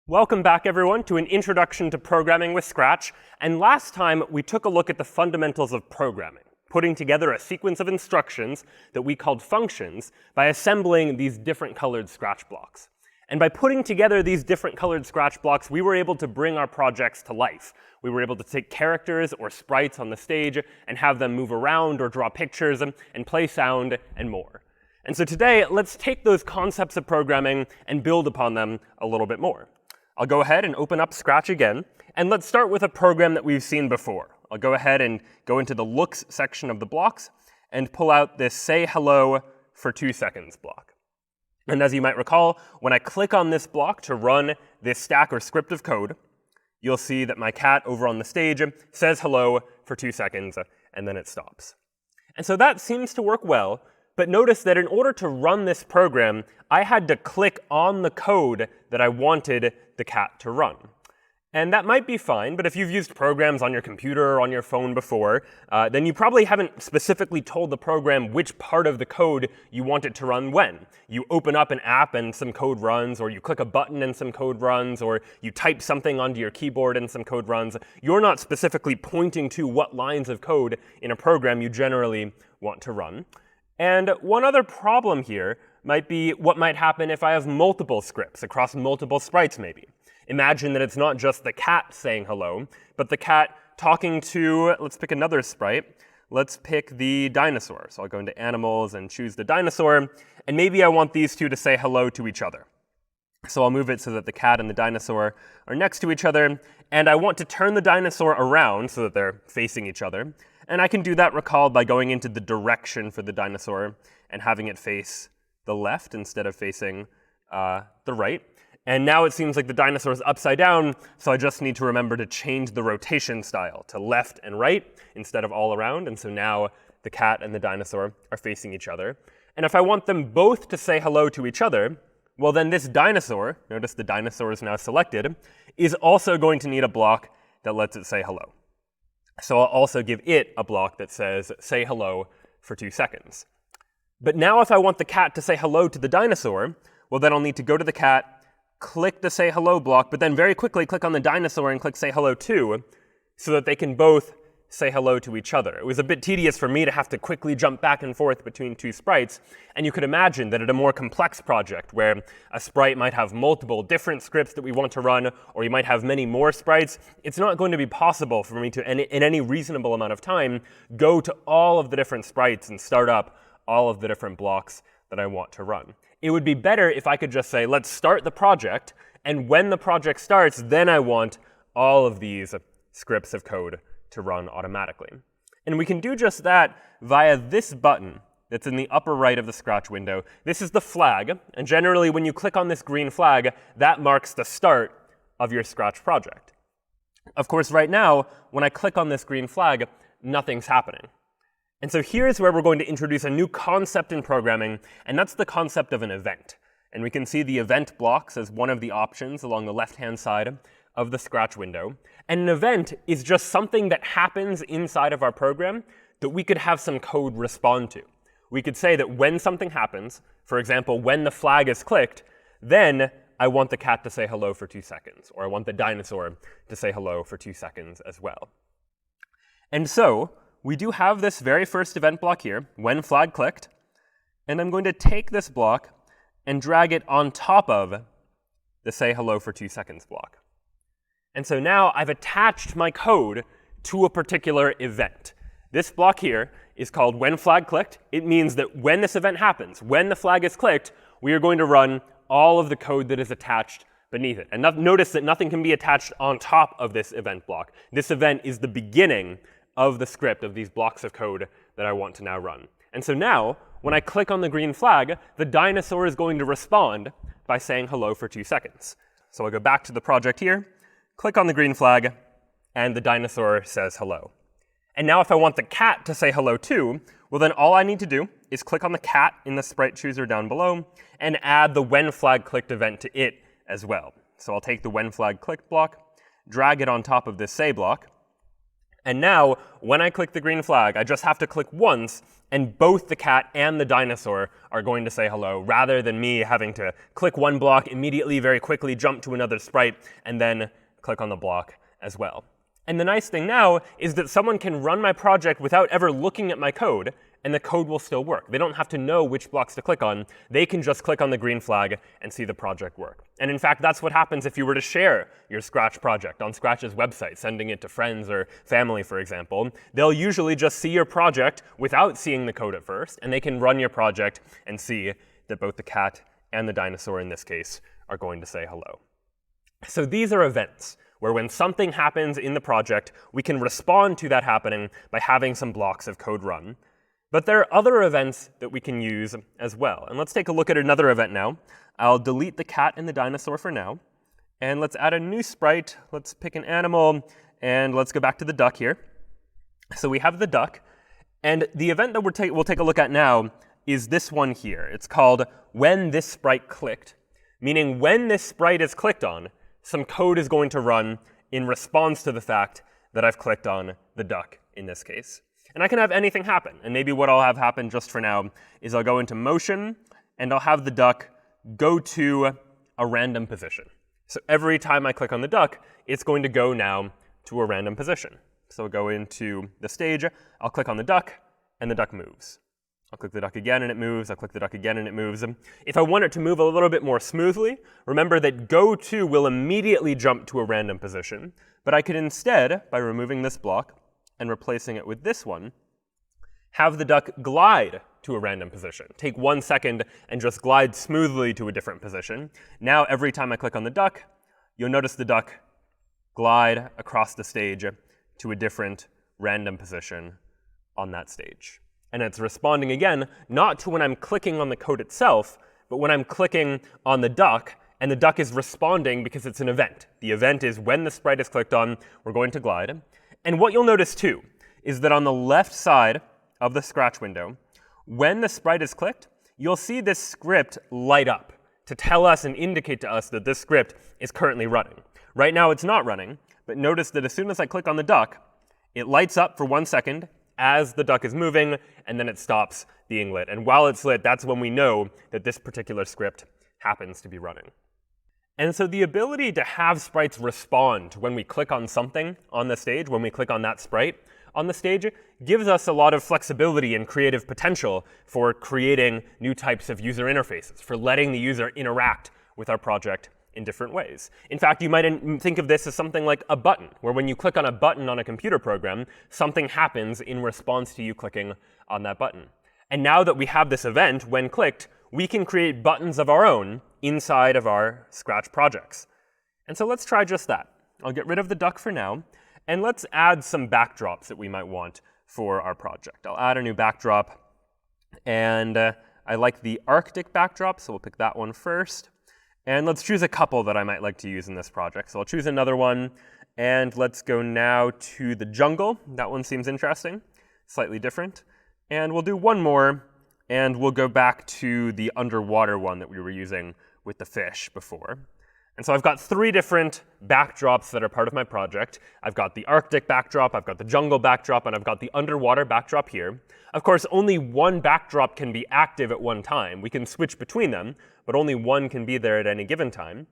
Welcome back, everyone, to an introduction to programming with Scratch. And last time, we took a look at the fundamentals of programming, putting together a sequence of instructions that we called functions by assembling these different colored Scratch blocks. And by putting together these different colored Scratch blocks, we were able to bring our projects to life. We were able to take characters or sprites on the stage and have them move around or draw pictures and play sound and more. And so today, let's take those concepts of programming and build upon them a little bit more. I'll go ahead and open up Scratch again, and let's start with a program that we've seen before. I'll go ahead and go into the looks section of the blocks and pull out this say hello for 2 seconds block. And as you might recall, when I click on this block to run this stack or script of code, you'll see that my cat over on the stage says hello for 2 seconds, and then it stops. And so that seems to work well. But notice that in order to run this program, I had to click on the code that I wanted the cat to run. And that might be fine, but if you've used programs on your computer or on your phone before, then you probably haven't specifically told the program which part of the code you want it to run when. You open up an app and some code runs, or you click a button and some code runs, or you type something onto your keyboard and some code runs. You're not specifically pointing to what lines of code in a program you generally want to run. And one other problem here might be what might happen if I have multiple scripts across multiple sprites, maybe. Imagine that it's not just the cat saying hello, but the cat talking to, let's pick another sprite. Let's pick the dinosaur. So I'll go into Animals and choose the dinosaur. And maybe I want these two to say hello to each other. So I'll move it so that the cat and the dinosaur are next to each other. And I want to turn the dinosaur around so that they're facing each other. And I can do that, recall, by going into the direction for the dinosaur and having it face the left instead of facing the right. And now it seems like the dinosaur is upside down, so I just need to remember to change the rotation style to left and right instead of all around. And so now the cat and the dinosaur are facing each other. And if I want them both to say hello to each other, well, then this dinosaur, notice the dinosaur is now selected, is also going to need a block that lets it say hello. So I'll also give it a block that says, say hello for 2 seconds. But now if I want the cat to say hello to the dinosaur, well, then I'll need to go to the cat, click the say hello block, but then very quickly click on the dinosaur and click say hello too, so that they can both say hello to each other. It was a bit tedious for me to have to quickly jump back and forth between two sprites, and you could imagine that at a more complex project where a sprite might have multiple different scripts that we want to run, or you might have many more sprites, it's not going to be possible for me to, in any reasonable amount of time, go to all of the different sprites and start up all of the different blocks that I want to run. It would be better if I could just say, let's start the project, and when the project starts, then I want all of these scripts of code to run automatically. And we can do just that via this button that's in the upper right of the Scratch window. This is the flag, and generally when you click on this green flag, that marks the start of your Scratch project. Of course, right now, when I click on this green flag, nothing's happening. And so here's where we're going to introduce a new concept in programming, and that's the concept of an event. And we can see the event blocks as one of the options along the left-hand side of the Scratch window. And an event is just something that happens inside of our program that we could have some code respond to. We could say that when something happens, for example, when the flag is clicked, then I want the cat to say hello for 2 seconds, or I want the dinosaur to say hello for 2 seconds as well. And so we do have this very first event block here, when flag clicked, and I'm going to take this block and drag it on top of the say hello for 2 seconds block. And so now I've attached my code to a particular event. This block here is called when flag clicked. It means that when this event happens, when the flag is clicked, we are going to run all of the code that is attached beneath it. And notice that nothing can be attached on top of this event block. This event is the beginning of the script of these blocks of code that I want to now run. And so now, when I click on the green flag, the dinosaur is going to respond by saying hello for 2 seconds. So I'll go back to the project here, click on the green flag, and the dinosaur says hello. And now if I want the cat to say hello too, well then all I need to do is click on the cat in the sprite chooser down below and add the when flag clicked event to it as well. So I'll take the when flag clicked block, drag it on top of this say block, And now, when I click the green flag, I just have to click once, and both the cat and the dinosaur are going to say hello, rather than me having to click one block, immediately, very quickly jump to another sprite, and then click on the block as well. And the nice thing now is that someone can run my project without ever looking at my code, and the code will still work. They don't have to know which blocks to click on. They can just click on the green flag and see the project work. And in fact, that's what happens if you were to share your Scratch project on Scratch's website, sending it to friends or family, for example. They'll usually just see your project without seeing the code at first, and they can run your project and see that both the cat and the dinosaur, in this case, are going to say hello. So these are events, where when something happens in the project, we can respond to that happening by having some blocks of code run. But there are other events that we can use as well. And let's take a look at another event now. I'll delete the cat and the dinosaur for now. And let's add a new sprite. Let's pick an animal. And let's go back to the duck here. So we have the duck. And the event that we'll take a look at now is this one here. It's called when this sprite clicked, meaning when this sprite is clicked on, some code is going to run in response to the fact that I've clicked on the duck in this case. And I can have anything happen. And maybe what I'll have happen just for now is I'll go into motion, and I'll have the duck go to a random position. So every time I click on the duck, it's going to go now to a random position. So I'll go into the stage, I'll click on the duck, and the duck moves. I'll click the duck again, and it moves. I'll click the duck again, and it moves. If I want it to move a little bit more smoothly, remember that go to will immediately jump to a random position. But I could instead, by removing this block, and replacing it with this one, have the duck glide to a random position. Take 1 second and just glide smoothly to a different position. Now every time I click on the duck, you'll notice the duck glide across the stage to a different random position on that stage. And it's responding again, not to when I'm clicking on the code itself, but when I'm clicking on the duck, and the duck is responding because it's an event. The event is when the sprite is clicked on, we're going to glide. And what you'll notice, too, is that on the left side of the Scratch window, when the sprite is clicked, you'll see this script light up to tell us and indicate to us that this script is currently running. Right now, it's not running, but notice that as soon as I click on the duck, it lights up for 1 second as the duck is moving, and then it stops being lit. And while it's lit, that's when we know that this particular script happens to be running. And so the ability to have sprites respond when we click on something on the stage, when we click on that sprite on the stage, gives us a lot of flexibility and creative potential for creating new types of user interfaces, for letting the user interact with our project in different ways. In fact, you might think of this as something like a button, where when you click on a button on a computer program, something happens in response to you clicking on that button. And now that we have this event, when clicked, we can create buttons of our own inside of our Scratch projects. And so let's try just that. I'll get rid of the duck for now, and let's add some backdrops that we might want for our project. I'll add a new backdrop, and I like the Arctic backdrop, so we'll pick that one first. And let's choose a couple that I might like to use in this project. So I'll choose another one, and let's go now to the jungle. That one seems interesting, slightly different. And we'll do one more, and we'll go back to the underwater one that we were using with the fish before. And so I've got 3 different backdrops that are part of my project. I've got the Arctic backdrop, I've got the jungle backdrop, and I've got the underwater backdrop here. Of course, only one backdrop can be active at one time. We can switch between them, but only one can be there at any given time.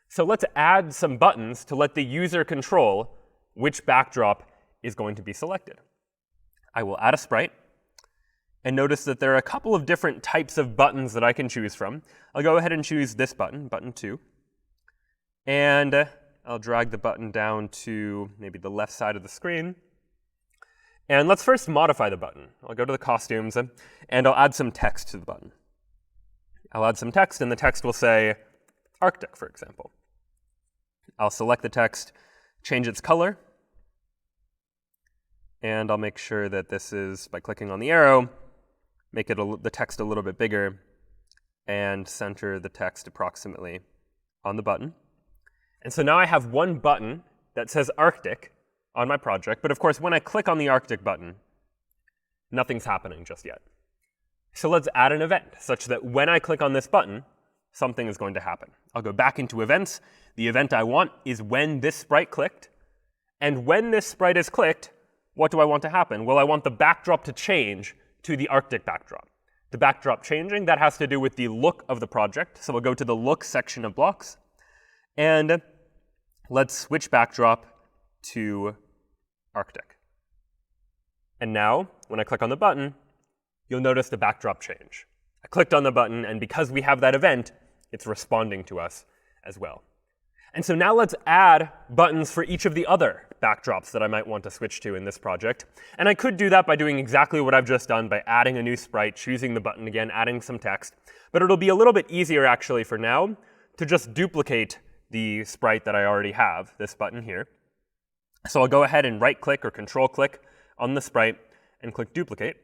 So let's add some buttons to let the user control which backdrop is going to be selected. I will add a sprite. And notice that there are a couple of different types of buttons that I can choose from. I'll go ahead and choose this button, button 2. And I'll drag the button down to maybe the left side of the screen. And let's first modify the button. I'll go to the costumes, and I'll add some text to the button. I'll add some text, and the text will say Arctic, for example. I'll select the text, change its color, and I'll make sure that this is, by clicking on the arrow, make it the text a little bit bigger, and center the text approximately on the button. And so now I have one button that says Arctic on my project, but of course when I click on the Arctic button, nothing's happening just yet. So let's add an event such that when I click on this button, something is going to happen. I'll go back into events. The event I want is when this sprite clicked, and when this sprite is clicked, what do I want to happen? Well, I want the backdrop to change to the Arctic backdrop. The backdrop changing, that has to do with the look of the project. So we'll go to the look section of blocks, and let's switch backdrop to Arctic. And now, when I click on the button, you'll notice the backdrop change. I clicked on the button, and because we have that event, it's responding to us as well. And so now let's add buttons for each of the other backdrops that I might want to switch to in this project. And I could do that by doing exactly what I've just done, by adding a new sprite, choosing the button again, adding some text. But it'll be a little bit easier, actually, for now, to just duplicate the sprite that I already have, this button here. So I'll go ahead and right-click or control-click on the sprite and click Duplicate.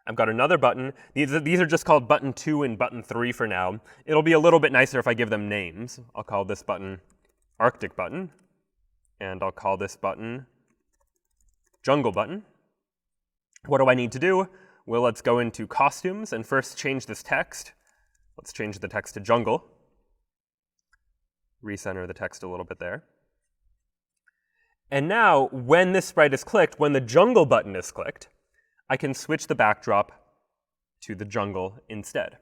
I've got another button. These are just called button 2 and button 3 for now. It'll be a little bit nicer if I give them names. I'll call this button Arctic button, and I'll call this button Jungle button. What do I need to do? Well, let's go into Costumes and first change this text. Let's change the text to Jungle. Recenter the text a little bit there. And now, when this sprite is clicked, when the Jungle button is clicked, I can switch the backdrop to the jungle instead.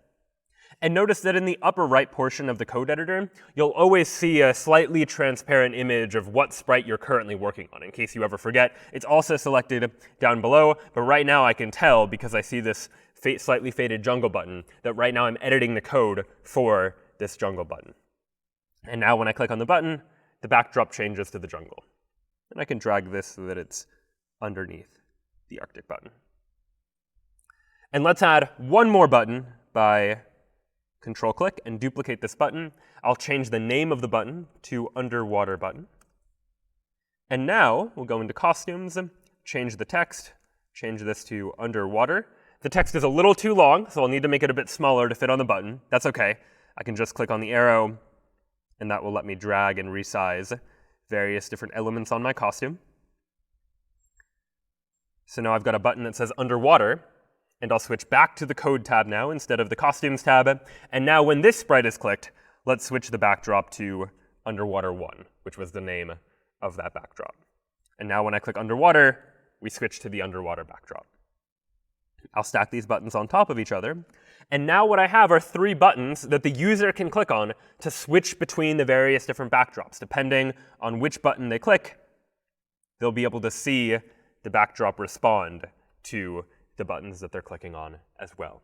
And notice that in the upper right portion of the code editor, you'll always see a slightly transparent image of what sprite you're currently working on. In case you ever forget, it's also selected down below, but right now I can tell, because I see this slightly faded jungle button, that right now I'm editing the code for this jungle button. And now when I click on the button, the backdrop changes to the jungle. And I can drag this so that it's underneath the Arctic button. And let's add one more button by control-click and duplicate this button. I'll change the name of the button to Underwater button. And now we'll go into Costumes, change the text, change this to Underwater. The text is a little too long, so I'll need to make it a bit smaller to fit on the button. That's OK. I can just click on the arrow, and that will let me drag and resize various different elements on my costume. So now I've got a button that says Underwater, and I'll switch back to the Code tab now instead of the Costumes tab. And now when this sprite is clicked, let's switch the backdrop to Underwater 1, which was the name of that backdrop. And now when I click Underwater, we switch to the Underwater backdrop. I'll stack these buttons on top of each other. And now what I have are 3 buttons that the user can click on to switch between the various different backdrops. Depending on which button they click, they'll be able to see the backdrop respond to the buttons that they're clicking on as well.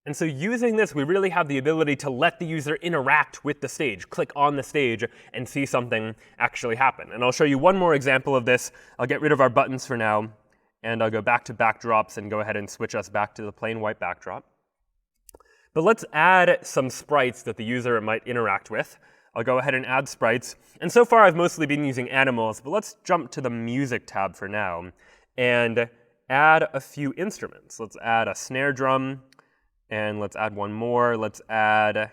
And so using this, we really have the ability to let the user interact with the stage, click on the stage, and see something actually happen. And I'll show you one more example of this. I'll get rid of our buttons for now, and I'll go back to backdrops and go ahead and switch us back to the plain white backdrop. But let's add some sprites that the user might interact with. I'll go ahead and add sprites. And so far, I've mostly been using animals, but let's jump to the Music tab for now and add a few instruments. Let's add a snare drum, and let's add one more. Let's add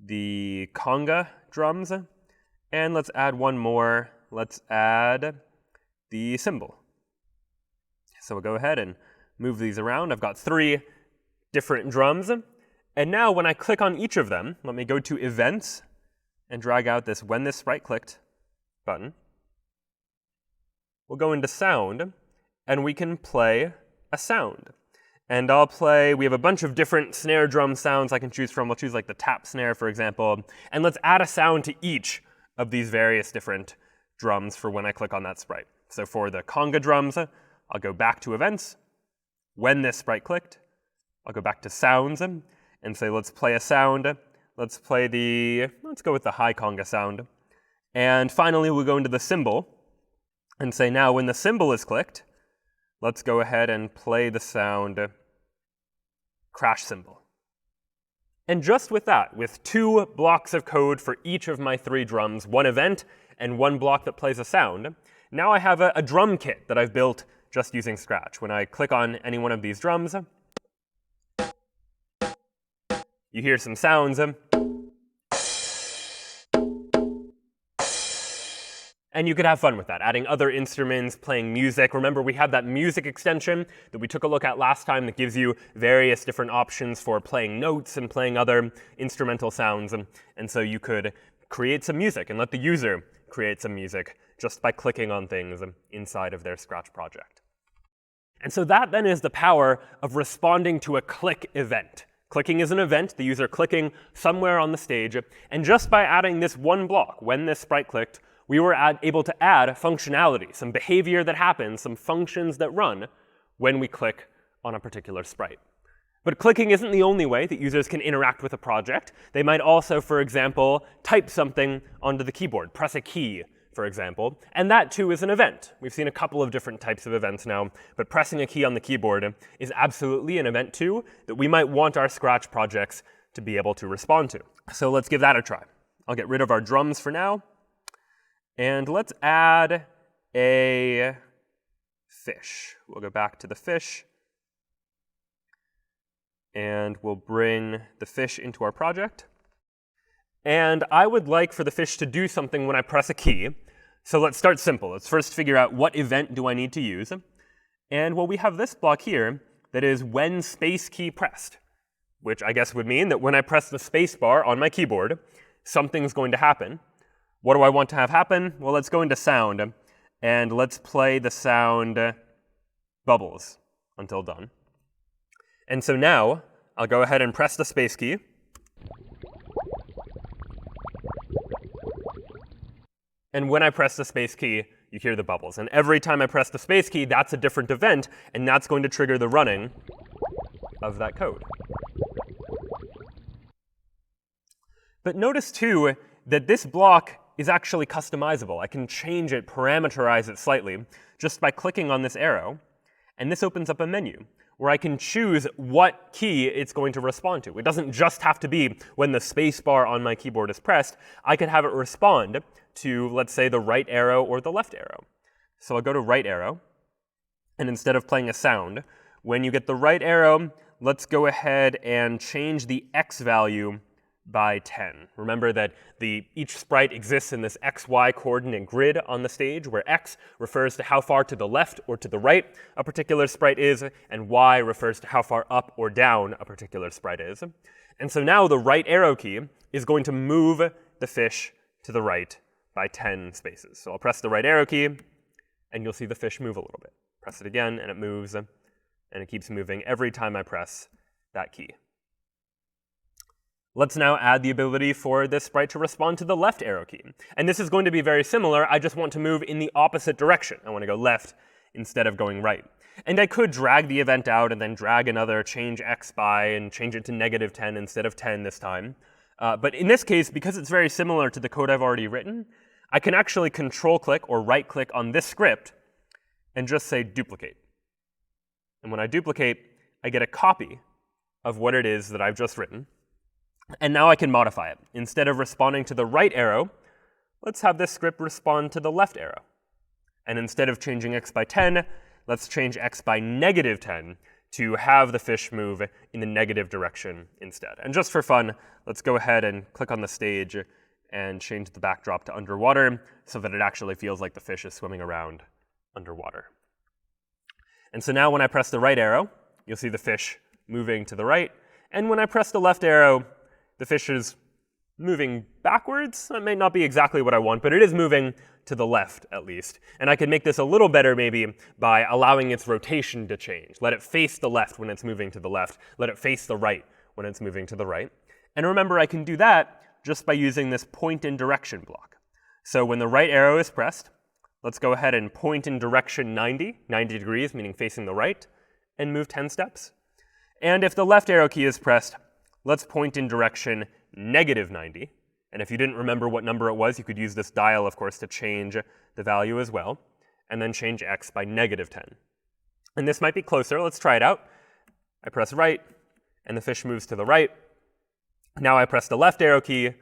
the conga drums, and let's add one more. Let's add the cymbal. So we'll go ahead and move these around. I've got 3 different drums. And now when I click on each of them, let me go to Events and drag out this When This Sprite Clicked button. We'll go into Sound, and we can play a sound. And I'll play, we have a bunch of different snare drum sounds I can choose from. I'll choose like the tap snare, for example. And let's add a sound to each of these various different drums for when I click on that sprite. So for the conga drums, I'll go back to Events. When This Sprite Clicked, I'll go back to Sounds and say, let's play a sound. Let's go with the high conga sound. And finally, we'll go into the cymbal and say, now when the cymbal is clicked, let's go ahead and play the sound crash cymbal. And just with that, with 2 blocks of code for each of my 3 drums, 1 event and 1 block that plays a sound, now I have a drum kit that I've built just using Scratch. When I click on any one of these drums, you hear some sounds. And you could have fun with that, adding other instruments, playing music. Remember, we have that music extension that we took a look at last time that gives you various different options for playing notes and playing other instrumental sounds. And so you could create some music and let the user create some music just by clicking on things inside of their Scratch project. And so that then is the power of responding to a click event. Clicking is an event, the user clicking somewhere on the stage, and just by adding this one block, when this sprite clicked, we were able to add functionality, some behavior that happens, some functions that run when we click on a particular sprite. But clicking isn't the only way that users can interact with a project. They might also, for example, type something onto the keyboard, press a key, for example, and that too is an event. We've seen a couple of different types of events now, but pressing a key on the keyboard is absolutely an event too that we might want our Scratch projects to be able to respond to. So let's give that a try. I'll get rid of our drums for now, and let's add a fish. We'll go back to the fish, and we'll bring the fish into our project. And I would like for the fish to do something when I press a key. So let's start simple. Let's first figure out what event do I need to use. And well, we have this block here that is when space key pressed, which I guess would mean that when I press the space bar on my keyboard, something's going to happen. What do I want to have happen? Well, let's go into sound, and let's play the sound bubbles until done. And so now I'll go ahead and press the space key. And when I press the space key, you hear the bubbles. And every time I press the space key, that's a different event, and that's going to trigger the running of that code. But notice, too, that this block is actually customizable. I can change it, parameterize it slightly, just by clicking on this arrow. And this opens up a menu where I can choose what key it's going to respond to. It doesn't just have to be when the space bar on my keyboard is pressed. I could have it respond to, let's say, the right arrow or the left arrow. So I'll go to right arrow, and instead of playing a sound, when you get the right arrow, let's go ahead and change the X value by 10. Remember that each sprite exists in this XY coordinate grid on the stage, where X refers to how far to the left or to the right a particular sprite is, and Y refers to how far up or down a particular sprite is. And so now the right arrow key is going to move the fish to the right by 10 spaces. So I'll press the right arrow key, and you'll see the fish move a little bit. Press it again, and it moves, and it keeps moving every time I press that key. Let's now add the ability for this sprite to respond to the left arrow key. And this is going to be very similar. I just want to move in the opposite direction. I want to go left instead of going right. And I could drag the event out and then drag another change X by and change it to -10 instead of 10 this time. But in this case, because it's very similar to the code I've already written, I can actually control-click or right-click on this script and just say duplicate. And when I duplicate, I get a copy of what it is that I've just written. And now I can modify it. Instead of responding to the right arrow, let's have this script respond to the left arrow. And instead of changing X by 10, let's change X by -10 to have the fish move in the negative direction instead. And just for fun, let's go ahead and click on the stage and change the backdrop to underwater so that it actually feels like the fish is swimming around underwater. And so now when I press the right arrow, you'll see the fish moving to the right. And when I press the left arrow, the fish is moving backwards. That may not be exactly what I want, but it is moving to the left, at least. And I can make this a little better, maybe, by allowing its rotation to change. Let it face the left when it's moving to the left. Let it face the right when it's moving to the right. And remember, I can do that just by using this point in direction block. So when the right arrow is pressed, let's go ahead and point in direction 90 degrees, meaning facing the right, and move 10 steps. And if the left arrow key is pressed, let's point in direction -90. And if you didn't remember what number it was, you could use this dial, of course, to change the value as well, and then change X by -10. And this might be closer. Let's try it out. I press right, and the fish moves to the right. Now I press the left arrow key,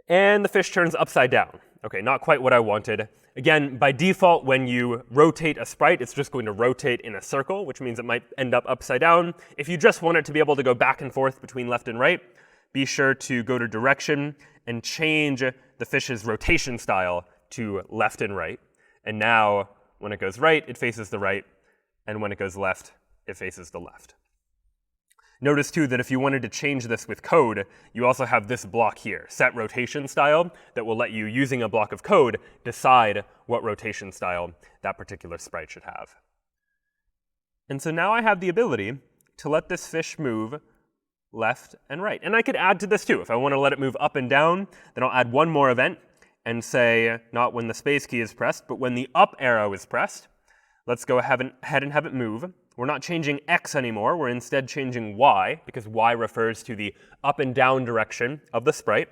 and the fish turns upside down. OK, not quite what I wanted. Again, by default, when you rotate a sprite, it's just going to rotate in a circle, which means it might end up upside down. If you just want it to be able to go back and forth between left and right, be sure to go to direction and change the fish's rotation style to left and right. And now, when it goes right, it faces the right. And when it goes left, it faces the left. Notice too that if you wanted to change this with code, you also have this block here, set rotation style, that will let you, using a block of code, decide what rotation style that particular sprite should have. And so now I have the ability to let this fish move left and right. And I could add to this too. If I want to let it move up and down, then I'll add one more event and say not when the space key is pressed, but when the up arrow is pressed. Let's go ahead and have it move. We're not changing x anymore. We're instead changing y, because y refers to the up and down direction of the sprite.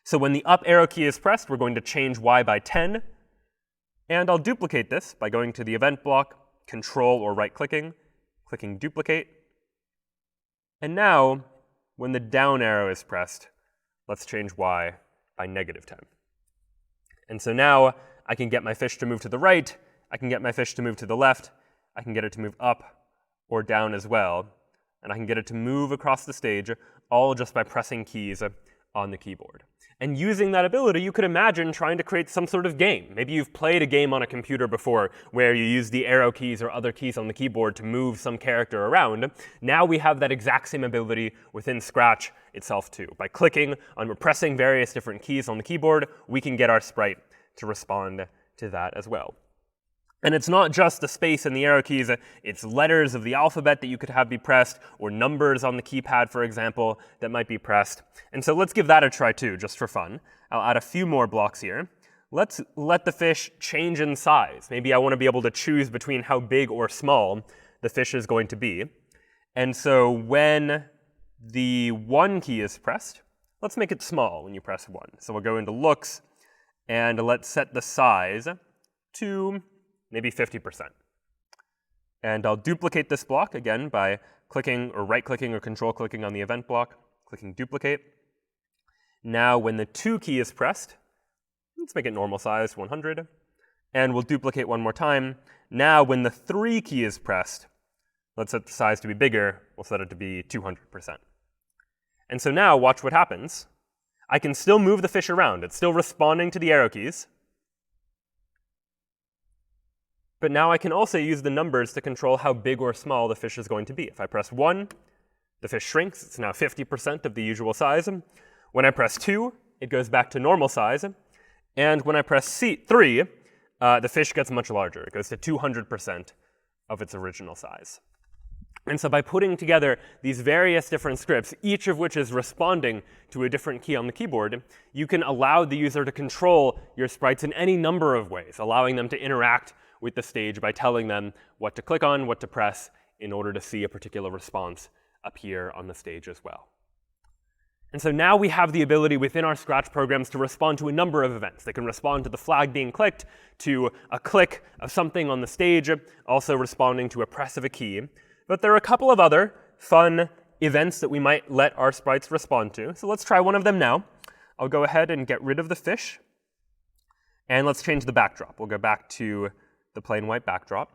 So when the up arrow key is pressed, we're going to change y by 10. And I'll duplicate this by going to the event block, control or right-clicking, clicking duplicate. And now, when the down arrow is pressed, let's change y by -10. And so now I can get my fish to move to the right, I can get my fish to move to the left, I can get it to move up or down as well, and I can get it to move across the stage, all just by pressing keys on the keyboard. And using that ability, you could imagine trying to create some sort of game. Maybe you've played a game on a computer before where you use the arrow keys or other keys on the keyboard to move some character around. Now we have that exact same ability within Scratch itself too. By clicking on pressing various different keys on the keyboard, we can get our sprite to respond to that as well. And it's not just the space and the arrow keys, it's letters of the alphabet that you could have be pressed, or numbers on the keypad, for example, that might be pressed. And so let's give that a try too, just for fun. I'll add a few more blocks here. Let's let the fish change in size. Maybe I want to be able to choose between how big or small the fish is going to be. And so when the 1 key is pressed, let's make it small when you press 1. So we'll go into looks, and let's set the size to maybe 50%. And I'll duplicate this block, again, by clicking or right-clicking or control-clicking on the event block, clicking duplicate. Now, when the 2 key is pressed, let's make it normal size, 100. And we'll duplicate one more time. Now, when the 3 key is pressed, let's set the size to be bigger. We'll set it to be 200%. And so now, watch what happens. I can still move the fish around. It's still responding to the arrow keys. But now I can also use the numbers to control how big or small the fish is going to be. If I press 1, the fish shrinks. It's now 50% of the usual size. When I press 2, it goes back to normal size. And when I press 3, the fish gets much larger. It goes to 200% of its original size. And so by putting together these various different scripts, each of which is responding to a different key on the keyboard, you can allow the user to control your sprites in any number of ways, allowing them to interact with the stage by telling them what to click on, what to press, in order to see a particular response appear on the stage as well. And so now we have the ability within our Scratch programs to respond to a number of events. They can respond to the flag being clicked, to a click of something on the stage, also responding to a press of a key. But there are a couple of other fun events that we might let our sprites respond to. So let's try one of them now. I'll go ahead and get rid of the fish. And let's change the backdrop. We'll go back to the plain white backdrop.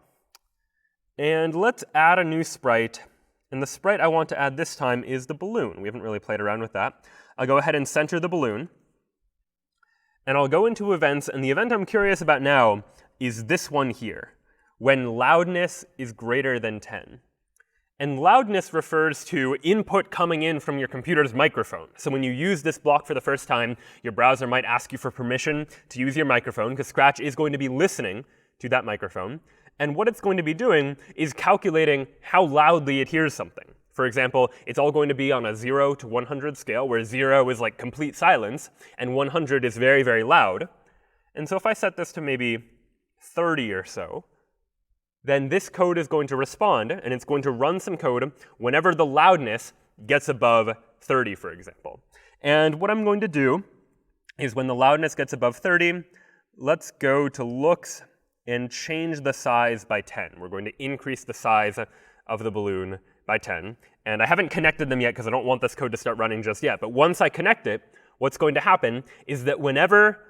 And let's add a new sprite. And the sprite I want to add this time is the balloon. We haven't really played around with that. I'll go ahead and center the balloon. And I'll go into events, and the event I'm curious about now is this one here, when loudness is greater than 10. And loudness refers to input coming in from your computer's microphone. So when you use this block for the first time, your browser might ask you for permission to use your microphone, because Scratch is going to be listening to that microphone. And what it's going to be doing is calculating how loudly it hears something. For example, it's all going to be on a 0 to 100 scale, where 0 is like complete silence, and 100 is very, very loud. And so if I set this to maybe 30 or so, then this code is going to respond, and it's going to run some code whenever the loudness gets above 30, for example. And what I'm going to do is when the loudness gets above 30, let's go to looks and change the size by 10. We're going to increase the size of the balloon by 10. And I haven't connected them yet because I don't want this code to start running just yet. But once I connect it, what's going to happen is that whenever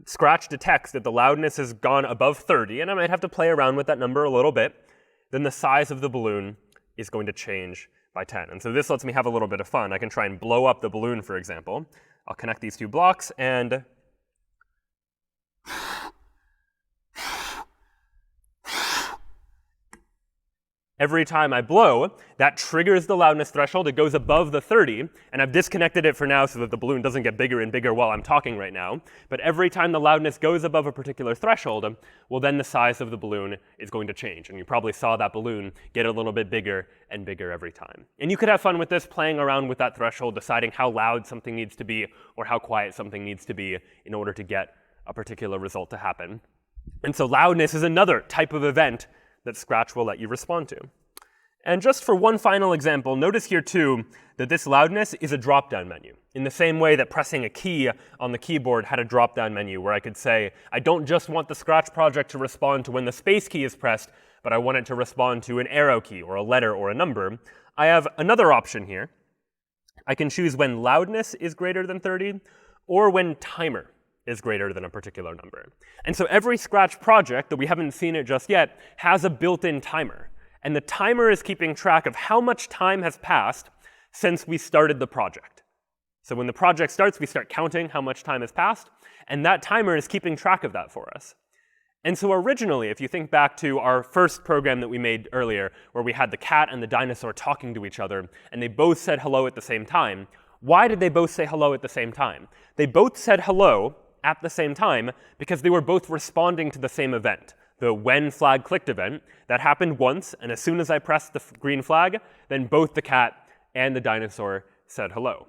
Scratch detects that the loudness has gone above 30, and I might have to play around with that number a little bit, then the size of the balloon is going to change by 10. And so this lets me have a little bit of fun. I can try and blow up the balloon, for example. I'll connect these two blocks, and Every time I blow, that triggers the loudness threshold. It goes above the 30, and I've disconnected it for now so that the balloon doesn't get bigger and bigger while I'm talking right now. But every time the loudness goes above a particular threshold, well, then the size of the balloon is going to change. And you probably saw that balloon get a little bit bigger and bigger every time. And you could have fun with this, playing around with that threshold, deciding how loud something needs to be or how quiet something needs to be in order to get a particular result to happen. And so loudness is another type of event that Scratch will let you respond to. And just for one final example, notice here too that this loudness is a drop-down menu, in the same way that pressing a key on the keyboard had a drop-down menu where I could say, I don't just want the Scratch project to respond to when the space key is pressed, but I want it to respond to an arrow key or a letter or a number. I have another option here. I can choose when loudness is greater than 30 or when timer is greater than a particular number. And so every Scratch project, that we haven't seen it just yet, has a built-in timer. And the timer is keeping track of how much time has passed since we started the project. So when the project starts, we start counting how much time has passed, and that timer is keeping track of that for us. And so originally, if you think back to our first program that we made earlier, where we had the cat and the dinosaur talking to each other, and they both said hello at the same time, why did they both say hello at the same time? They both said hello at the same time because they were both responding to the same event, the when flag clicked event that happened once, and as soon as I pressed the green flag, then both the cat and the dinosaur said hello.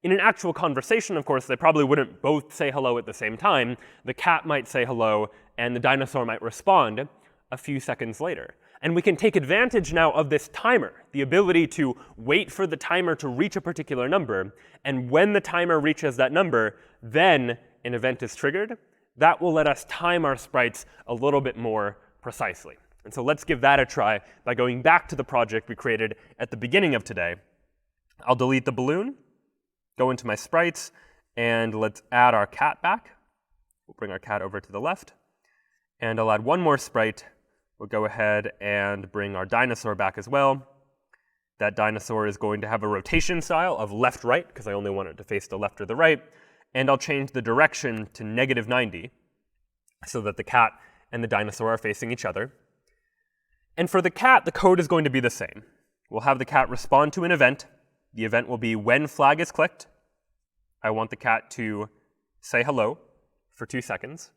In an actual conversation, of course, they probably wouldn't both say hello at the same time. The cat might say hello, and the dinosaur might respond a few seconds later. And we can take advantage now of this timer, the ability to wait for the timer to reach a particular number, and when the timer reaches that number, then an event is triggered. That will let us time our sprites a little bit more precisely. And so let's give that a try by going back to the project we created at the beginning of today. I'll delete the balloon, go into my sprites, and let's add our cat back. We'll bring our cat over to the left. And I'll add one more sprite. We'll go ahead and bring our dinosaur back as well. That dinosaur is going to have a rotation style of left-right, because I only want it to face the left or the right. And I'll change the direction to -90 so that the cat and the dinosaur are facing each other. And for the cat, the code is going to be the same. We'll have the cat respond to an event. The event will be when flag is clicked. I want the cat to say hello for 2 seconds.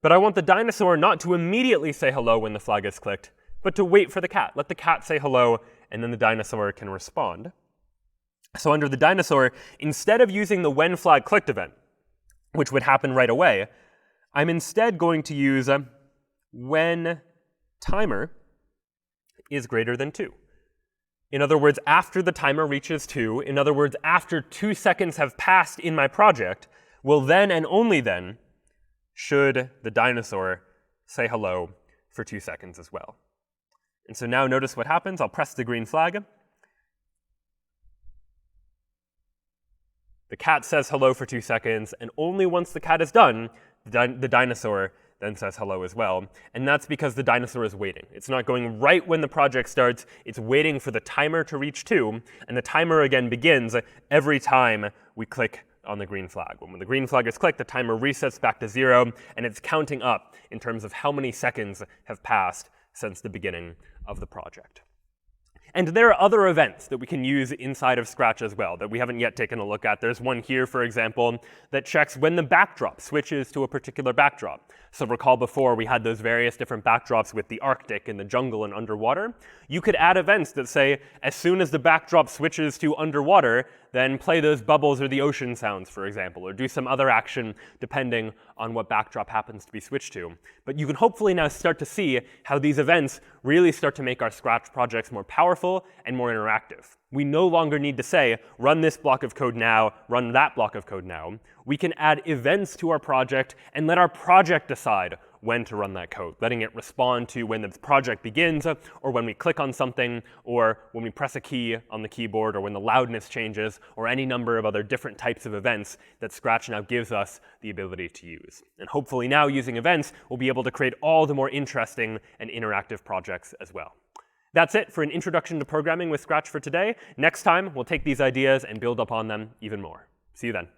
But I want the dinosaur not to immediately say hello when the flag is clicked, but to wait for the cat. Let the cat say hello, and then the dinosaur can respond. So under the dinosaur, instead of using the when flag clicked event, which would happen right away, I'm instead going to use when timer is greater than 2. In other words, after the timer reaches 2, in other words, after 2 seconds have passed in my project, well then and only then should the dinosaur say hello for 2 seconds as well. And so now notice what happens. I'll press the green flag. The cat says hello for 2 seconds, and only once the cat is done, the dinosaur then says hello as well. And that's because the dinosaur is waiting. It's not going right when the project starts. It's waiting for the timer to reach 2, and the timer again begins every time we click on the green flag. When the green flag is clicked, the timer resets back to 0, and it's counting up in terms of how many seconds have passed since the beginning of the project. And there are other events that we can use inside of Scratch as well that we haven't yet taken a look at. There's one here, for example, that checks when the backdrop switches to a particular backdrop. So recall before we had those various different backdrops with the Arctic and the jungle and underwater. You could add events that say, as soon as the backdrop switches to underwater, then play those bubbles or the ocean sounds, for example, or do some other action depending on what backdrop happens to be switched to. But you can hopefully now start to see how these events really start to make our Scratch projects more powerful and more interactive. We no longer need to say, run this block of code now, run that block of code now. We can add events to our project and let our project decide when to run that code, letting it respond to when the project begins, or when we click on something, or when we press a key on the keyboard, or when the loudness changes, or any number of other different types of events that Scratch now gives us the ability to use. And hopefully now, using events, we'll be able to create all the more interesting and interactive projects as well. That's it for an introduction to programming with Scratch for today. Next time, we'll take these ideas and build upon them even more. See you then.